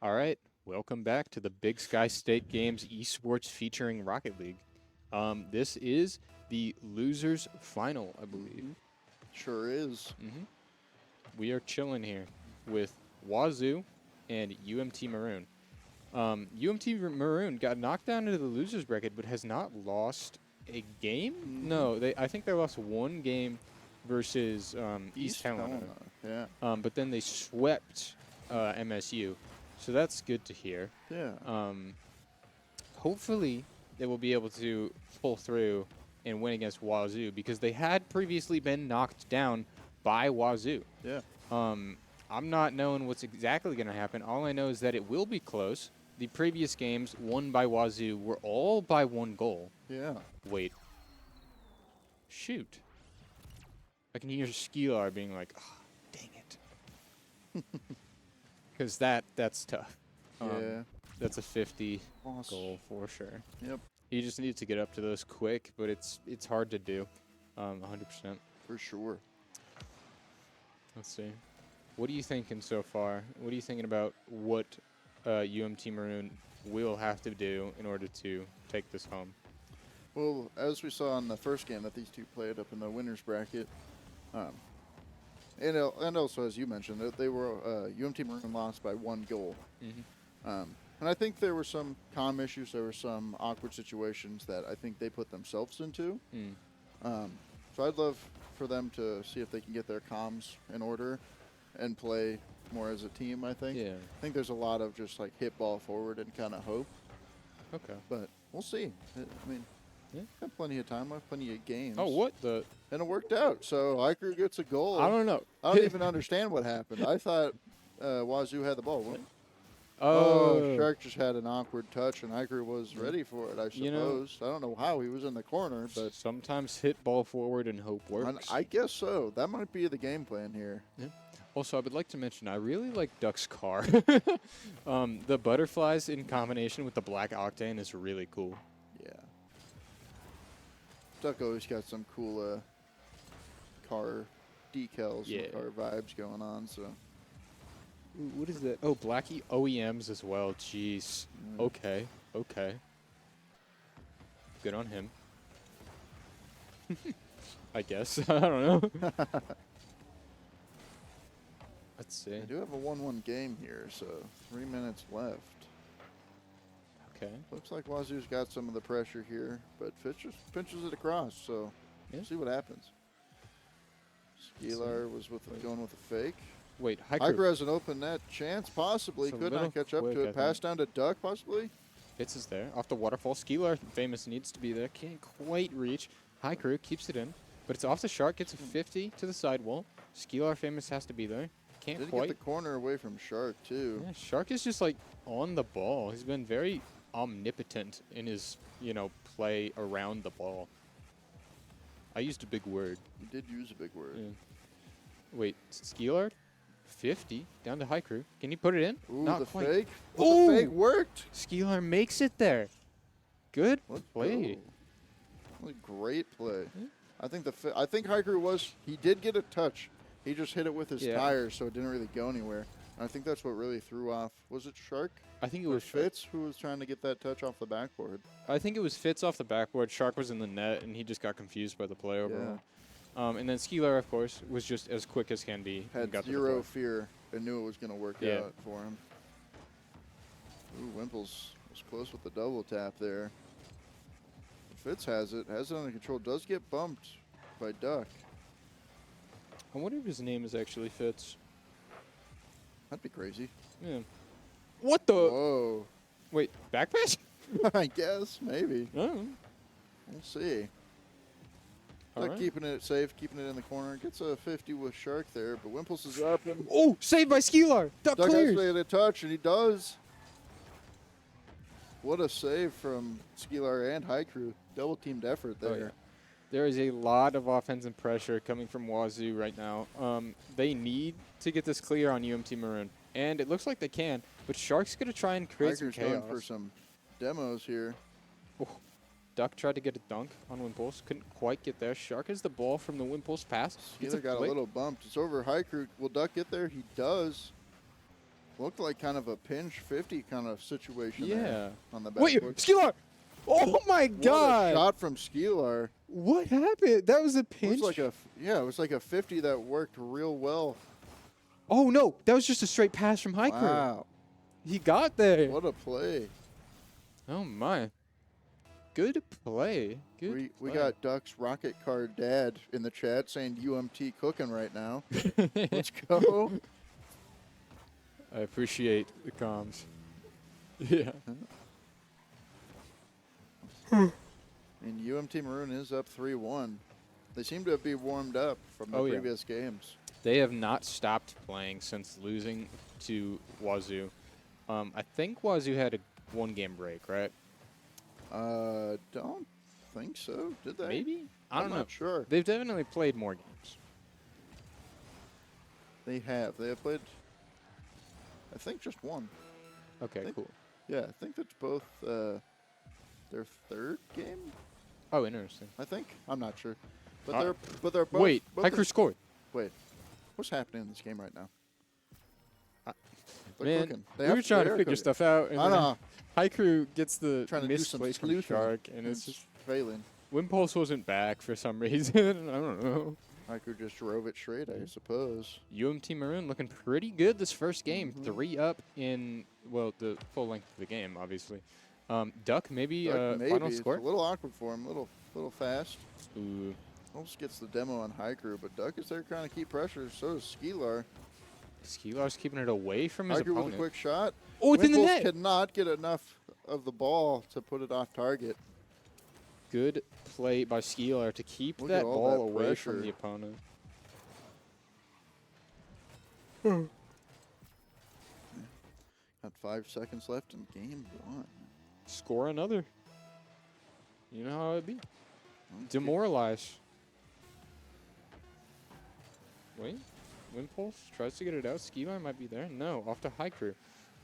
All right, welcome back to the Big Sky State Games esports featuring Rocket League. This is the losers final, I believe. Sure is. We are chilling here with Wazoo and UMT Maroon. UMT Maroon got knocked down into the losers bracket, but has not lost a game. No, I think they lost one game versus East Helena. Yeah. But then they swept MSU. So that's good to hear. Yeah. Hopefully, they will be able to pull through and win against Wazoo because they had previously been knocked down by Wazoo. Yeah. I'm not knowing what's exactly going to happen. All I know is that it will be close. The previous games won by Wazoo were all by one goal. Yeah. Wait. Shoot. I can hear Skeelar being like, oh, dang it. Because that's tough. Yeah. That's a 50 Loss. goal for sure. Yep. You just need to get up to those quick, but it's hard to do. 100%. For sure. Let's see. What are you thinking so far? What are you thinking about what UMT Maroon will have to do in order to take this home? Well, as we saw in the first game that these two played up in the winners bracket, and also as you mentioned, that they were UMT Maroon lost by one goal. And I think there were some comm issues. There were some awkward situations that I think they put themselves into. So I'd love for them to see if they can get their comms in order and play more as a team, I think. Yeah. I think there's a lot of just like hit ball forward and kind of hope. Okay. But we'll see. I mean, got plenty of time left, plenty of games. Oh, what the? And it worked out. So Iker gets a goal. I don't know. I don't even understand what happened. I thought Wazoo had the ball. Oh, Shark just had an awkward touch, and Iker was ready for it, I suppose. You know, I don't know how he was in the corner, but sometimes hit ball forward and hope works. I guess so. That might be the game plan here. Yeah. Also, I would like to mention I really like Duck's car. The butterflies in combination with the black octane is really cool. Yeah. Duck always got some cool car decals and car vibes going on, so. Ooh, what is that? Oh, Blackie OEMs as well. Jeez. Okay. Good on him. I guess. I don't know. Let's see. I do have a 1-1 game here, so 3 minutes left. Okay. Looks like Wazoo's got some of the pressure here, but Fitch just pinches it across, so we'll see what happens. Skeelar was going with a fake. Wait, Hiker has an open net chance, possibly. It's Could not catch up to it. Pass down to Duck, possibly. Fitz is there. Off the waterfall. Skeelar, famous, needs to be there. Can't quite reach. High Crew keeps it in, but it's off the Shark. Gets a 50 to the sidewall. Skeelar, famous, has to be there. Can't Did quite. Get the corner away from Shark, too. Yeah, Shark is just, like, on the ball. He's been very omnipotent in his, play around the ball. I used a big word. You did use a big word. Yeah. Wait, Skeelar? 50 down to High Crew. Can you put it in? Ooh, Not the quite. fake. Ooh! The fake worked. Skeelar makes it there. Good play. Great play. I think High Crew he did get a touch. He just hit it with his tires, so it didn't really go anywhere. And I think that's what really threw off. Was it Shark? I think it was Fitz who was trying to get that touch off the backboard. I think it was Fitz off the backboard. Shark was in the net, and he just got confused by the play overall. And then Skeelar, of course, was just as quick as can be. Had zero fear and knew it was going to work out for him. Ooh, Wimples was close with the double tap there. Fitz has it under control. Does get bumped by Duck. I wonder if his name is actually Fitz. That'd be crazy. Yeah. What the? Whoa. Wait, back pass? I guess, maybe. Oh. We'll see. Right. Keeping it safe, keeping it in the corner. Gets a 50 with Shark there, but Wimples is up. And oh, saved by Skeelar. Duck clears. Has to get a touch, and he does. What a save from Skeelar and High Crew. Double-teamed effort there. Oh, yeah. There is a lot of offensive pressure coming from Wazoo right now. They need to get this clear on UMT Maroon, and it looks like they can, but Shark's going to try and create some chaos. Going for some demos here. Oh. Duck tried to get a dunk on Wimples. Couldn't quite get there. Shark has the ball from the Wimples pass. Skeelar got a little bumped. It's over High Crew. Will Duck get there? He does. Looked like kind of a pinch 50 kind of situation Yeah. there on the back. Wait, Skeelar! Oh my What God! a shot from Skeelar. What happened? That was a It pinch. was like it was like a 50 that worked real well. Oh no, that was just a straight pass from Hiker. Wow. He got there. What a play. Oh my. Good play. Good. We play. got Duck's Rocket Car Dad in the chat saying UMT cooking right now. Let's go. I appreciate the comms. Yeah. And UMT Maroon is up 3-1. They seem to be warmed up from the previous games. They have not stopped playing since losing to Wazoo. I think Wazoo had a 1-game break, right? Don't think so. Did they? Maybe? I don't know. I'm not sure. They've definitely played more games. They have. They have played, I think, just one. Okay, cool. Yeah, I think that's both their third game. Oh, interesting. I think. I'm not sure. But they're both. Wait, both Hiker scored. Wait, what's happening in this game right now? They're Man, cooking. we were trying to figure stuff out. And I know. Haiku gets the Trying to do some misplaced from sleuthing. Shark, and it's just failing. Wimpulse wasn't back for some reason. I don't know. Hiker just drove it straight, I suppose. UMT Maroon looking pretty good this first game. 3 up in, well, the full length of the game, obviously. Duck, maybe final score? It's a little awkward for him, little fast. Ooh. Almost gets the demo on Hiker, but Duck is there trying to keep pressure. So is Skeelar. Skeelar's keeping it away from his Hiker opponent. with a quick shot. Oh, it's in the Wimples net. cannot get enough of the ball to put it off target. Good play by Skeelar to keep Look at that all ball that away pressure. from the opponent. Got 5 seconds left in game 1. Score another. You know how it'd be. Demoralize. Wait. Wimpulse tries to get it out. Skeelar might be there. No, off to Hiker.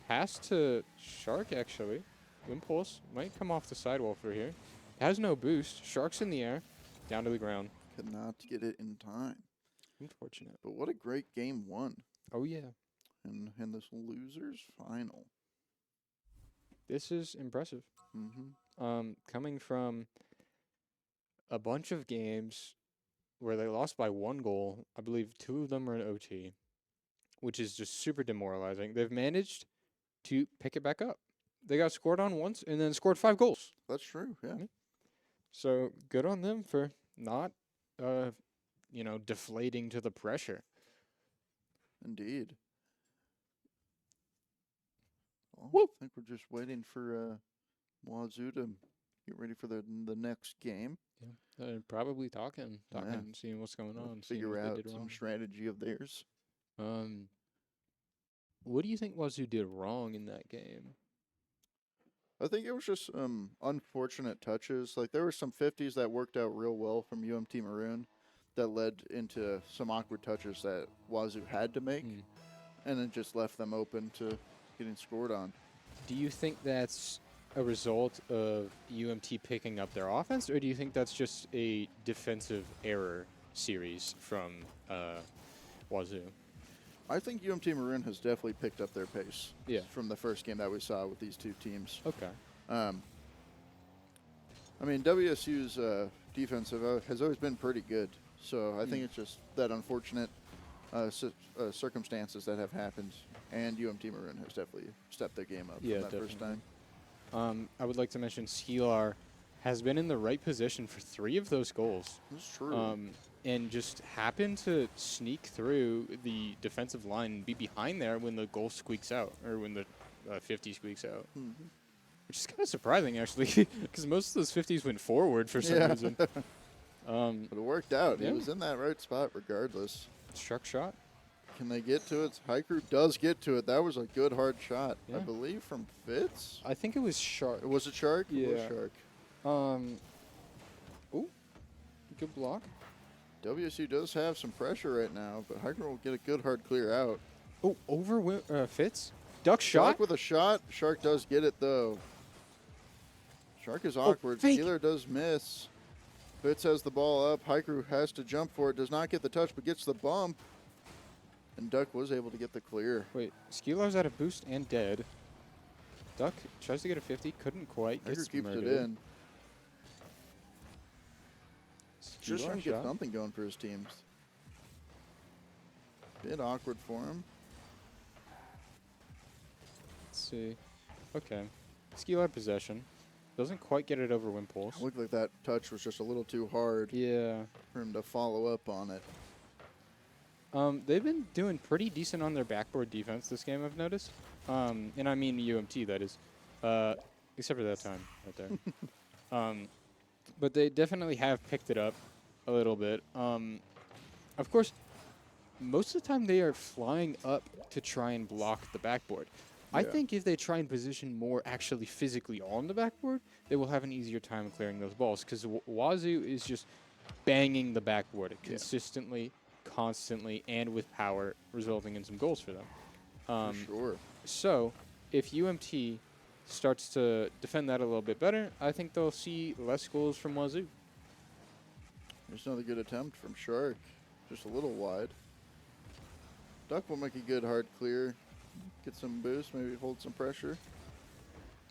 Pass to Shark, actually. Wimpulse might come off the sidewall for here. Has no boost. Shark's in the air. Down to the ground. Could not get it in time. Unfortunate. But what a great game 1. Oh, yeah. In this losers final. This is impressive. Mm-hmm. Coming from a bunch of games where they lost by 1 goal, I believe 2 of them were in OT, which is just super demoralizing. They've managed to pick it back up. They got scored on once and then scored 5 goals. That's true, yeah. So good on them for not, deflating to the pressure. Indeed. Well, Whoop. I think we're just waiting for Wazoo to get ready for the next game. Yeah, they're probably talking, Yeah. seeing what's going on, seeing Figure what they out did some wrong. strategy of theirs. What do you think Wazoo did wrong in that game? I think it was just unfortunate touches. Like there were some 50s that worked out real well from UMT Maroon that led into some awkward touches that Wazoo had to make, and it just left them open to getting scored on. Do you think that's a result of UMT picking up their offense, or do you think that's just a defensive error series from Wazoo? I think UMT Maroon has definitely picked up their pace from the first game that we saw with these two teams. Okay. I mean, WSU's defense has always been pretty good, so I think it's just that unfortunate circumstances that have happened, and UMT Maroon has definitely stepped their game up from that first time. I would like to mention Skeelar has been in the right position for 3 of those goals. That's true. And just happened to sneak through the defensive line and be behind there when the goal squeaks out, or when the 50 squeaks out. Which is kind of surprising, actually, because most of those 50s went forward for some reason. But it worked out. Yeah. He was in that right spot regardless. Struck shot. Can they get to it? Hiker does get to it. That was a good hard shot, Yeah. I believe, from Fitz. I think it was Shark. Was it Shark? Yeah. It was Shark. Ooh, good block. WSU does have some pressure right now, but Hiker will get a good hard clear out. Oh, over Fitz. Duck Shark shot. with a shot. Shark does get it, though. Shark is awkward. fake. Skeelar does miss. Fitz has the ball up. Hiker has to jump for it. Does not get the touch, but gets the bump. And Duck was able to get the clear. Wait, Skeelar's out of boost and dead. Duck tries to get a 50, couldn't quite. Hiker Gets keeps murdered. it in. Just Skeelar trying to get shot. something going for his teams. Bit awkward for him. Let's see. Okay. Skeelar possession. Doesn't quite get it over Wimpulse. Looked like that touch was just a little too hard Yeah. for him to follow up on it. They've been doing pretty decent on their backboard defense this game, I've noticed. And I mean UMT, that is. Except for that time right there. But they definitely have picked it up a little bit. Of course, most of the time they are flying up to try and block the backboard. I Yeah. think if they try and position more actually physically on the backboard, they will have an easier time clearing those balls because Wazoo is just banging the backboard consistently, constantly, and with power, resulting in some goals for them. For sure. So, if UMT starts to defend that a little bit better, I think they'll see less goals from Wazoo. There's another good attempt from Shark. Just a little wide. Duck will make a good hard clear. Get some boost, maybe hold some pressure.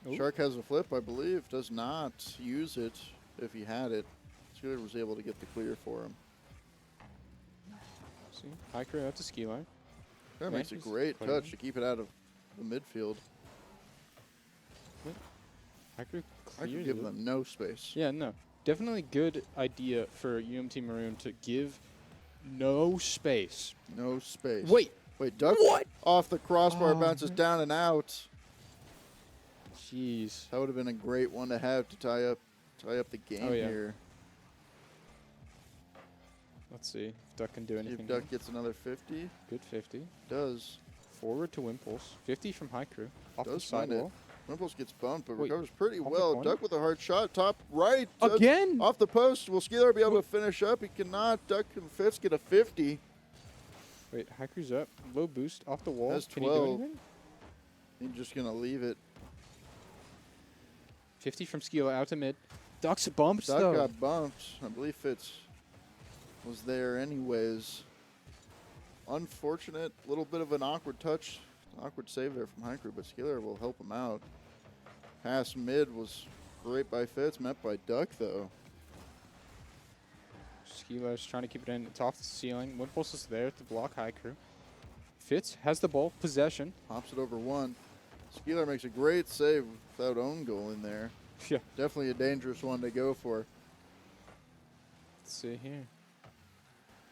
Ooh. Shark has a flip, I believe. Does not use it if he had it. Skeeler was able to get the clear for him. See, hiker out to ski line. That makes a Matches great clear. touch to keep it out of the midfield. Hiker I could clears give it. them no space. Yeah, no. Definitely good idea for UMT Maroon to give no space. No space. Wait. Wait, Duck What? off the crossbar, Oh, bounces man. down and out. Jeez. That would have been a great one to have to tie up the game Oh, yeah. here. Let's see if Duck can do See anything. if Duck gets another 50. Good 50. Does. Forward to Wimpulse. 50 from high crew. Off the Does find it. sidewall. Wimples gets bumped, but Wait, recovers pretty off the well. corner? Duck with a hard shot, top right. Again? Off the post. Will Skeeler be able to finish up? He cannot. Duck and Fitz get a 50. Wait, high crew's up. Low boost off the wall. That's Can he do 12. anything? He's just going to leave it. 50 from Skila out to mid. Duck's bumped Duck though. got bumped. I believe Fitz was there anyways. Unfortunate. Little bit of an awkward touch. Awkward save there from High Crew, but Skeeler will help him out. Pass mid was great by Fitz. Met by Duck, though. Skeeler's trying to keep it in. It's off the ceiling. Wimpulse is there to block high crew. Fitz has the ball. Possession. Pops it over one. Skeeler makes a great save without own goal in there. Yeah. Definitely a dangerous one to go for. Let's see here.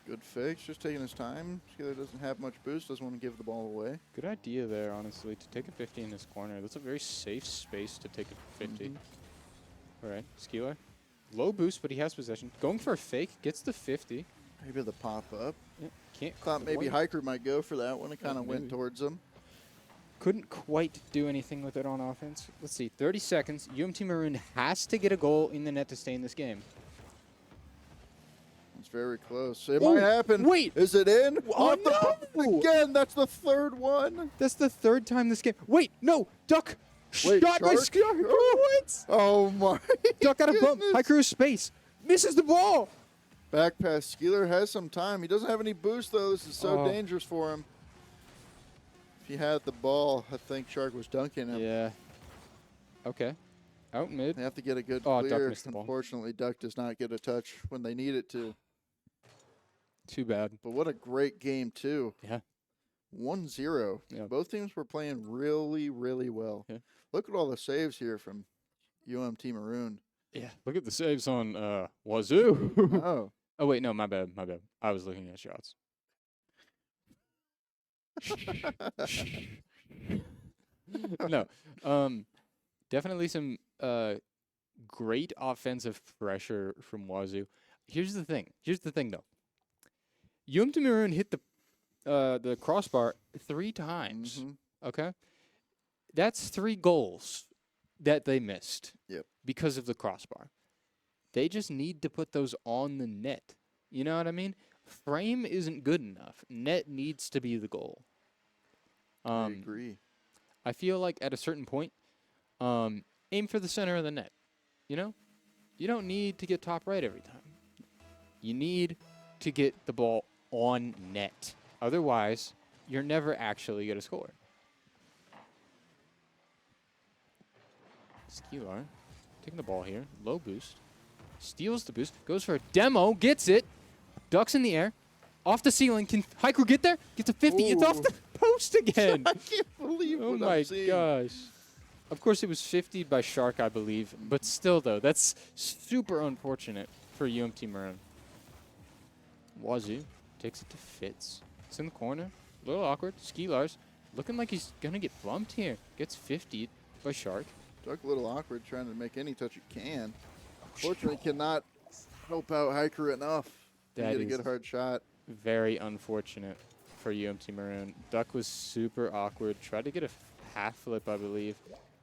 Good fix, just taking his time. Skeeler doesn't have much boost, doesn't want to give the ball away. Good idea there, honestly, to take a 50 in this corner. That's a very safe space to take a 50. All right, Skeeler. Low boost, but he has possession. Going for a fake. Gets the 50. Maybe the pop up. Yeah, can't. Thought maybe quite- Hiker might go for that one. It kind of went maybe. towards him. Couldn't quite do anything with it on offense. Let's see. 30 seconds. UMT Maroon has to get a goal in the net to stay in this game. It's very close. It Oh, might happen. wait. Is it in? Oh, Off the post no. again. That's the third one. That's the third time this game. Wait, no. Duck. Wait, Shot by Shark? Skeeler. What? Oh my. Duck out of bump. goodness. High crew space. Misses the ball. Back pass. Skeeler has some time. He doesn't have any boost though. This is so Oh. dangerous for him. If he had the ball, I think Shark was dunking him. Yeah. Okay. Out mid. They have to get a good Oh, Duck clear. missed the ball. Unfortunately, Duck does not get a touch when they need it to. Too bad. But what a great game too. Yeah. 1-0. Yeah. Both teams were playing really, really well. Yeah. Look at all the saves here from UMT Maroon. Yeah. Look at the saves on Wazoo. Oh. Oh, wait. No, my bad. My bad. I was looking at shots. No. Definitely some great offensive pressure from Wazoo. Here's the thing, though. UMT Maroon hit the crossbar 3 times. Mhm. Okay? That's 3 goals that they missed. Yep. Because of the crossbar. They just need to put those on the net. You know what I mean? Frame isn't good enough. Net needs to be the goal. I agree. I feel like at a certain point, aim for the center of the net. You know? You don't need to get top right every time. You need to get the ball on net. Otherwise, you're never actually going to score. Skelar taking the ball here. Low boost. Steals the boost. Goes for a demo. Gets it. Ducks in the air. Off the ceiling. Can Haiku get there? Gets a 50. It's off the post again. I can't believe Oh what my I'm seeing. gosh. Of course, it was 50'd by Shark, I believe. But still, though, that's super unfortunate for UMT Maroon. Wazoo takes it to Fitz. It's in the corner. A little awkward. Skelar's looking like he's going to get bumped here. Gets 50'd by Shark. Duck a little awkward trying to make any touch he can. Fortunately, cannot help out Hiker enough to That get a is good hard shot. very unfortunate for UMT Maroon. Duck was super awkward. Tried to get a half flip, I believe.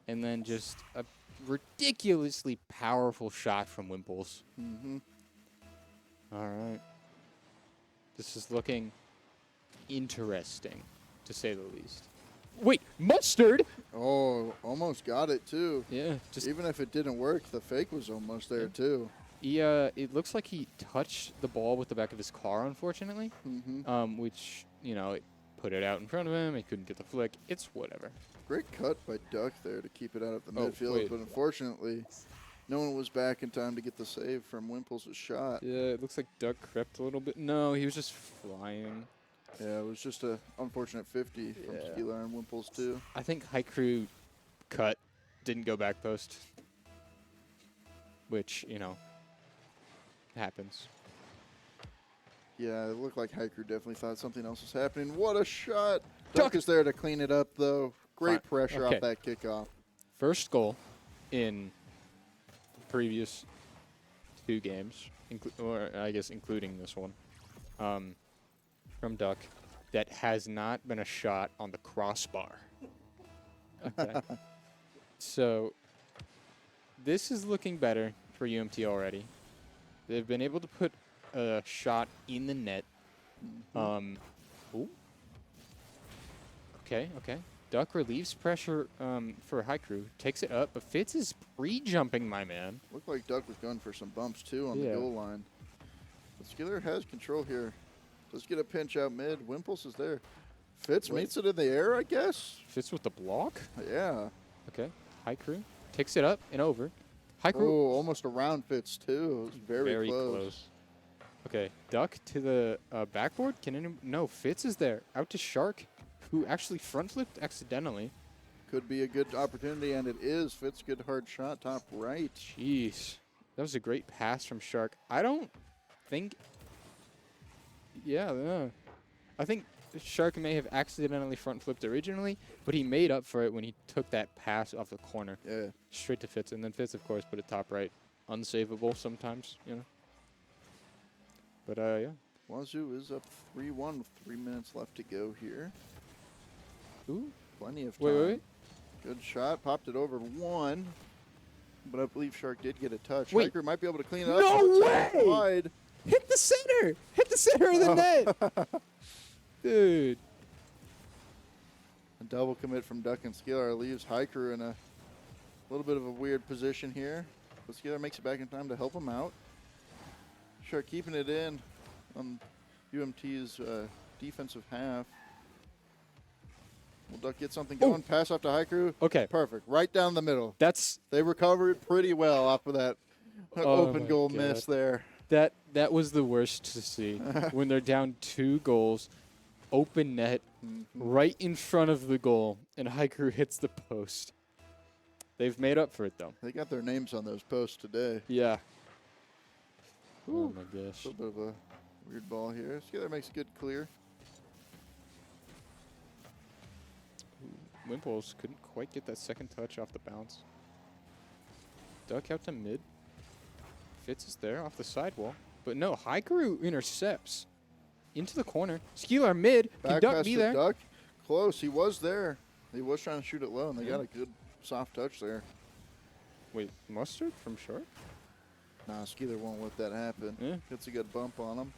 And then just a ridiculously powerful shot from Wimples. Mm-hmm. All right. This is looking interesting, to say the least. Wait, Mustard? Oh, almost got it too. Yeah, just Even if it didn't work, the fake was almost there too. it looks like he touched the ball with the back of his car, unfortunately. Mm-hmm. Which, you know, it put it out in front of him. He couldn't get the flick. It's whatever. Great cut by Duck there to keep it out of the Oh, midfield, wait. but unfortunately, no one was back in time to get the save from Wimples' shot. Yeah, it looks like Duck crept a little bit. No, he was just flying. Yeah, it was just a unfortunate 50 from Yeah. Skelar and Wimples too. I think Haiku cut, didn't go back post. Which, you know, happens. Yeah, it looked like Hiker definitely thought something else was happening. What a shot! Duck. Duck is there to clean it up though. Great Fine. pressure Okay. off that kickoff. First goal in the previous 2 games, or I guess including this one, from Duck, that has not been a shot on the crossbar. Okay. So this is looking better for UMT already. They've been able to put a shot in the net. Ooh. Okay. Duck relieves pressure for Haiku, takes it up, but Fitz is pre-jumping, my man. Looked like Duck was going for some bumps too on Yeah. the goal line. But Skelar has control here. Does get a pinch out mid. Wimples is there. Fitz Wait. meets it in the air, I guess. Fitz with the block. Yeah. Okay. Haiku takes it up and over. Haiku Oh, almost around Fitz too. It was very, close. Okay. Duck to the backboard. No, Fitz is there. Out to Shark, who actually front flipped accidentally. Could be a good opportunity, and it is. Fitz, good hard shot, top right. Jeez. That was a great pass from Shark. I don't think... Yeah. I think Shark may have accidentally front flipped originally, but he made up for it when he took that pass off the corner. Yeah. Straight to Fitz. And then Fitz, of course, put it top right. Unsavable sometimes, you know. But, yeah. Wazoo is up 3-1 with 3 minutes left to go here. Ooh. Plenty of time. Wait. Good shot. Popped it over one. But I believe Shark did get a touch. Wait. Hiker might be able to clean it up. No Oh, it's way! wide. Hit the center! Hit the center of the net! Dude. A double commit from Duck and Skelar leaves Hiker in a little bit of a weird position here. But Skelar makes it back in time to help him out. Shark keeping it in on UMT's defensive half. Will Duck get something going? Pass off to Hiker. Okay. Perfect. Right down the middle. That's... They recovered pretty well off of that open my goal God. miss there. That was the worst to see. When they're down 2 goals, open net, right in front of the goal, and Haiku hits the post. They've made up for it, though. They got their names on those posts today. Yeah. Whew. Oh, my gosh. A little bit of a weird ball here. Skelar makes a good clear. Wimples couldn't quite get that second touch off the bounce. Duck out to mid. Fitz is there off the sidewall. But no, Haiku intercepts. Into the corner. Skelar mid. Can Back Duck pass be to there? Duck. Close. He was there. He was trying to shoot it low, and they got a good soft touch there. Wait, Mustard from Shark? Nah, Skelar won't let that happen. Yeah. Gets a good bump on him.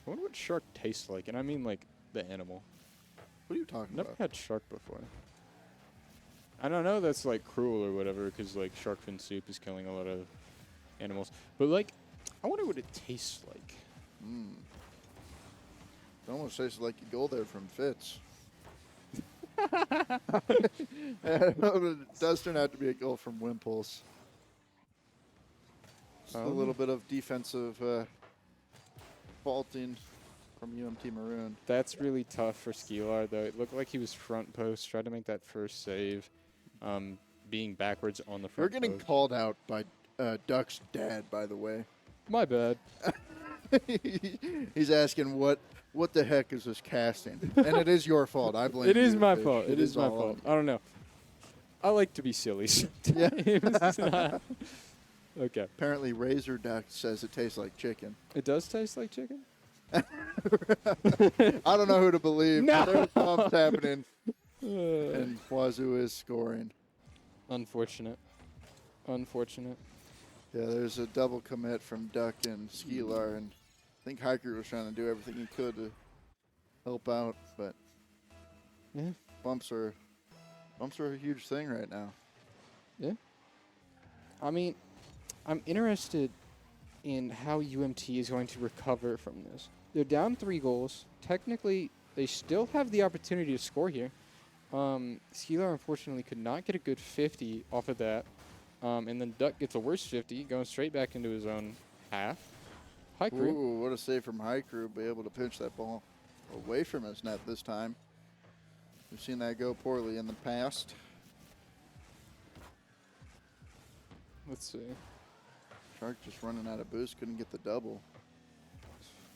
I wonder what shark tastes like, and I mean like the animal. What are you talking Never about? had shark before. I don't know that's like cruel or whatever, because like shark fin soup is killing a lot of animals. But like, I wonder what it tastes like. almost tastes like a goal there from Fitz. It does turn out to be a goal from Wimples. Just a little bit of defensive faulting from UMT Maroon. That's really tough for Skelar, though. It looked like he was front post, tried to make that first save, being backwards on the front We're getting post. called out by Duck's dad, by the way. My bad. He's asking what the heck is this casting? And it is your fault. I blame you. It is my Fish. fault. It is my all fault. on I don't know. I like to be silly Yeah. sometimes. Okay. Apparently, Razor Duck says it tastes like chicken. It does taste like chicken? I don't know who to believe. No. There's bumps happening, and Wazoo is scoring. Unfortunate. Unfortunate. Yeah, there's a double commit from Duck and Skelar, and I think Hiker was trying to do everything he could to help out, but Yeah. bumps are a huge thing right now. Yeah. I mean, I'm interested in how UMT is going to recover from this. They're down 3 goals. Technically, they still have the opportunity to score here. Skelar, unfortunately, could not get a good 50 off of that. And then Duck gets a worse 50, going straight back into his own half. High crew. Ooh, what a save from High Crew. Be able to pinch that ball away from his net this time. We've seen that go poorly in the past. Let's see. Shark just running out of boost, couldn't get the double.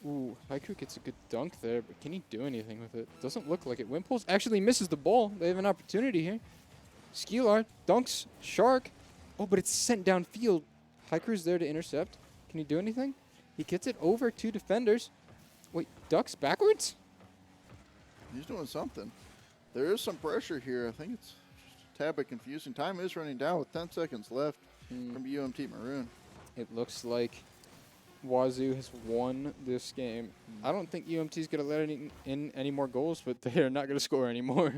Ooh, Haiku gets a good dunk there, but can he do anything with it? Doesn't look like it. Wimples actually misses the ball. They have an opportunity here. Skelar dunks. Shark. Oh, but it's sent downfield. Hiker's there to intercept. Can he do anything? He gets it over 2 defenders. Wait, ducks backwards? He's doing something. There is some pressure here. I think it's just a tad bit confusing. Time is running down with 10 seconds left from UMT Maroon. It looks like Wazoo has won this game. I don't think UMT's going to let in any more goals, but they're not going to score anymore.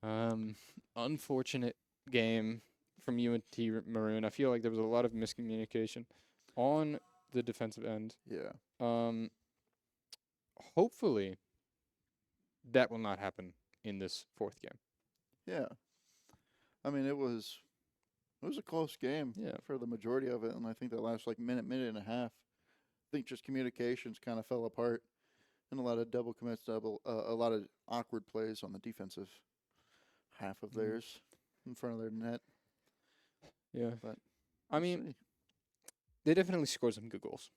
Yep. Unfortunate game from UMT Maroon. I feel like there was a lot of miscommunication on the defensive end. Yeah. Hopefully, that will not happen in this 4th game. Yeah. I mean, it was a close game for the majority of it, and I think that last like minute and a half. I think just communications kind of fell apart, and a lot of double commits, a lot of awkward plays on the defensive half of theirs in front of their net. Yeah, but I mean, they definitely scored some good goals.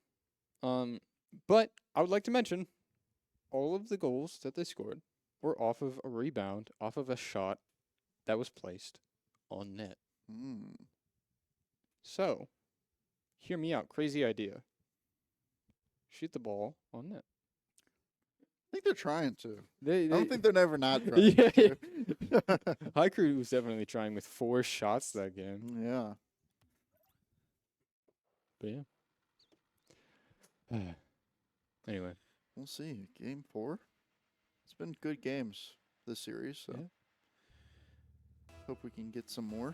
But I would like to mention all of the goals that they scored were off of a rebound, off of a shot that was placed on net. So, hear me out. Crazy idea. Shoot the ball on net. I think they're trying to. I don't think they're never not trying to. High Crew was definitely trying with 4 shots that game. Yeah. But yeah. Anyway. We'll see. Game 4. It's been good games this series, so hope we can get some more.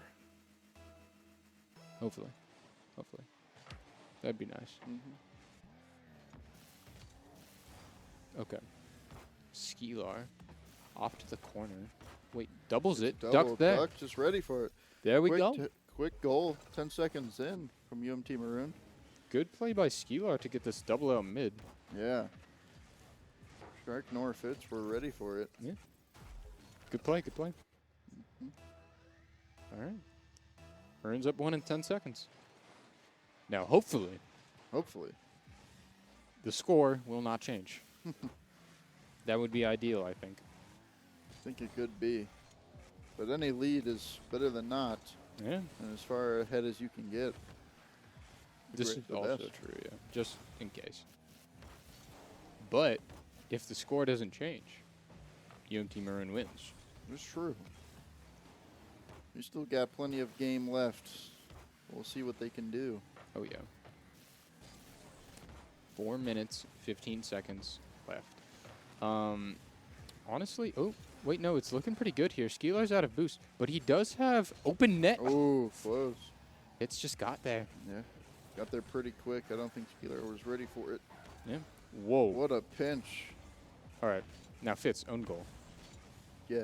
Hopefully. That'd be nice. Okay. Skelar off to the corner. Wait, doubles it. Duck there. Duck just ready for it. There we go. Quick goal, 10 seconds in from UMT Maroon. Good play by Skelar to get this double out mid. Yeah. Shark nor Fitz were ready for it. Yeah. Good play. All right. Maroon's up 1 in 10 seconds. Now, hopefully, the score will not change. That would be ideal, I think. I think it could be. But any lead is better than not. Yeah. And as far ahead as you can get. This is also true, yeah. Just in case. But if the score doesn't change, UMT Maroon wins. It's true. We still got plenty of game left. We'll see what they can do. Oh, yeah. 4 minutes, 15 seconds left. Honestly, oh, wait, no, it's looking pretty good here. Skelar's out of boost, but he does have open net. Oh, close. It's just got there. Yeah, got there pretty quick. I don't think Skelar was ready for it. Yeah. Whoa. What a pinch. All right. Now Fitz, own goal. Yeah.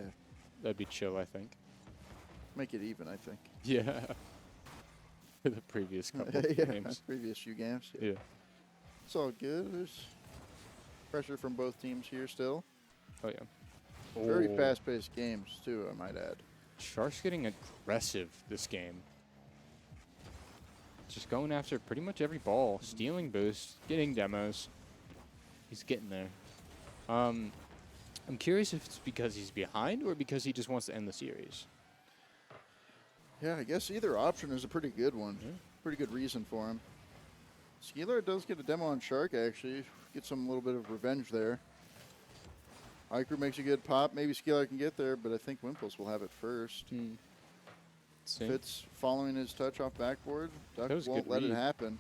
That'd be chill, I think. Make it even, I think. Yeah. For the previous couple Yeah, games. previous few games. Yeah. It's all good. There's pressure from both teams here still. Oh, yeah. Very Oh. fast-paced games, too, I might add. Sharks getting aggressive this game. Just going after pretty much every ball. Stealing boosts, getting demos. He's getting there. I'm curious if it's because he's behind or because he just wants to end the series. Yeah, I guess either option is a pretty good one. Yeah. Pretty good reason for him. Skeeler does get a demo on Shark, actually. Get some little bit of revenge there. Iker makes a good pop. Maybe Skeeler can get there, but I think Wimples will have it first. See? Fitz following his touch off backboard. Duck That was a won't good let it read. happen.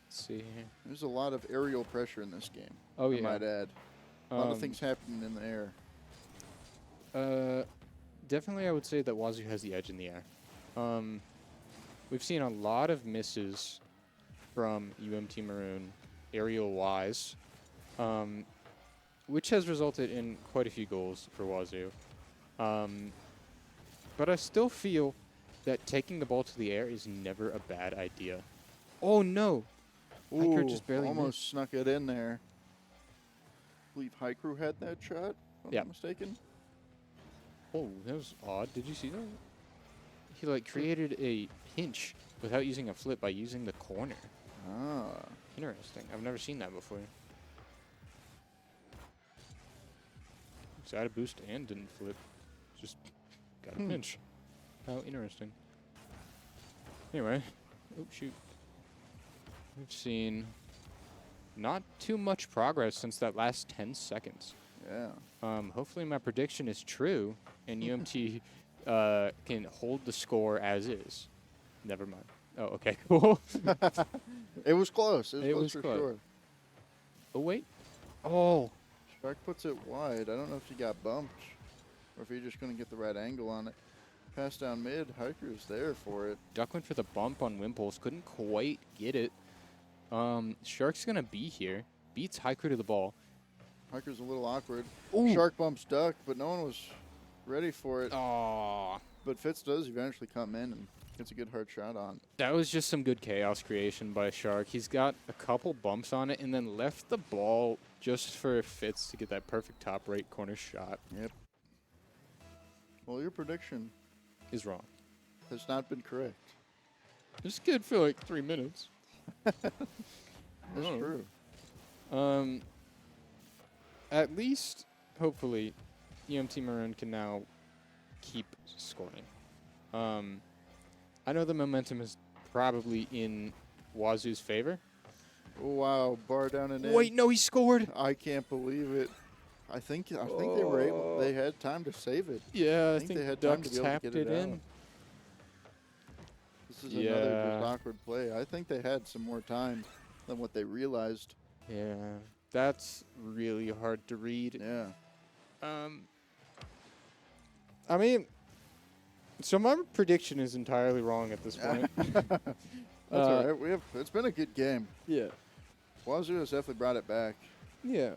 Let's see here. There's a lot of aerial pressure in this game. Oh, I yeah. might add. A lot of things happening in the air. Definitely I would say that Wazoo has the edge in the air. We've seen a lot of misses from UMT Maroon aerial-wise, which has resulted in quite a few goals for Wazoo. But I still feel that taking the ball to the air is never a bad idea. Oh, no. Hiker just barely almost missed. snuck it in there. I believe Haiku had that shot, if I'm Yeah. not mistaken. Oh, that was odd. Did you see that? He, like, created a pinch without using a flip by using the corner. Ah. Interesting. I've never seen that before. So I had a boost and didn't flip. Just got a pinch. How interesting. Anyway. Oh, shoot. We've seen not too much progress since that last 10 seconds. Yeah. Hopefully my prediction is true and UMT can hold the score as is. Never mind. Oh, okay, cool. It was close. It It was was for close. sure. Oh, wait. Oh. Shark puts it wide. I don't know if he got bumped or if he just couldn't get the right angle on it. Pass down mid. Hiker's there for it. Duck went for the bump on Wimples. Couldn't quite get it. Shark's going to be here. Beats Hiker to the ball. Hiker's a little awkward. Ooh. Shark bumps Duck, but no one was ready for it. Aw. But Fitz does eventually come in and gets a good hard shot on. That was just some good chaos creation by Shark. He's got a couple bumps on it and then left the ball just for Fitz to get that perfect top right corner shot. Yep. Well, your prediction Is wrong. has not been correct. This kid for like 3 minutes. That's Oh. true. At least, hopefully, UMT Maroon can now keep scoring. I know the momentum is probably in Wazoo's favor. Oh, wow. Bar down and in. Wait, no, he scored. I can't believe it. I think they were able. They had time to save it. Yeah, I think think they had Duck time to be able to tapped get it it in. out. This is another Yeah. just awkward play. I think they had some more time than what they realized. Yeah, that's really hard to read. Yeah. I mean, so my prediction is entirely wrong at this point. That's all right. It's been a good game. Yeah. Wazoo has definitely brought it back. Yeah.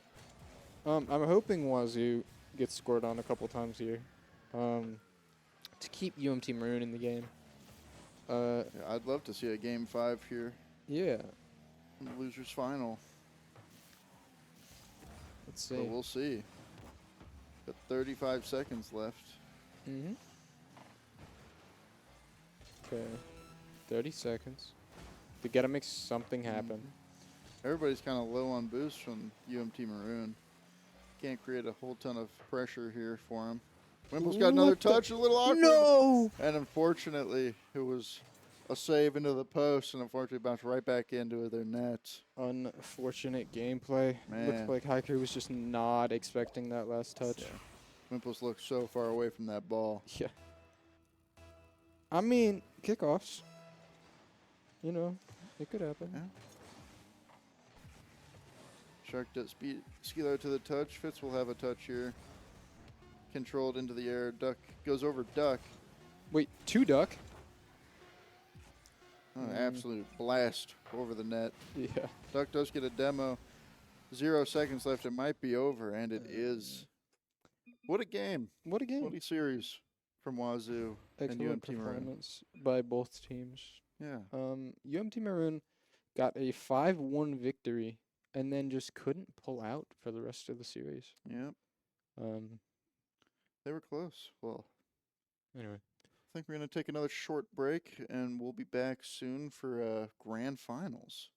I'm hoping Wazoo gets scored on a couple times here to keep UMT Maroon in the game. Yeah, I'd love to see a game 5 here Yeah. in the losers final. Let's see. But we'll see. Got 35 seconds left. Mm-hmm. Okay. 30 seconds. We gotta make something happen. Everybody's kind of low on boost from UMT Maroon. Can't create a whole ton of pressure here for him. Wimple's got another What the- touch, a little awkward. No! And unfortunately, it was a save into the post, and unfortunately bounced right back into their net. Unfortunate gameplay. Man. Looked like Hiker was just not expecting that last touch. Yeah. Wimples looked so far away from that ball. Yeah. I mean, kickoffs. You know, it could happen. Yeah. Shark does beat Skilo to the touch. Fitz will have a touch here. Controlled into the air. Duck goes over Duck. Wait, 2 Duck? Absolute blast over the net. Yeah. Duck does get a demo. 0 seconds left. It might be over, and it is. What a game. What a game. What a series from Wazoo and Excellent UMT Maroon. performance by both teams. Yeah. UMT Maroon got a 5-1 victory and then just couldn't pull out for the rest of the series. Yep. They were close. Well, anyway. I think we're going to take another short break, and we'll be back soon for grand finals.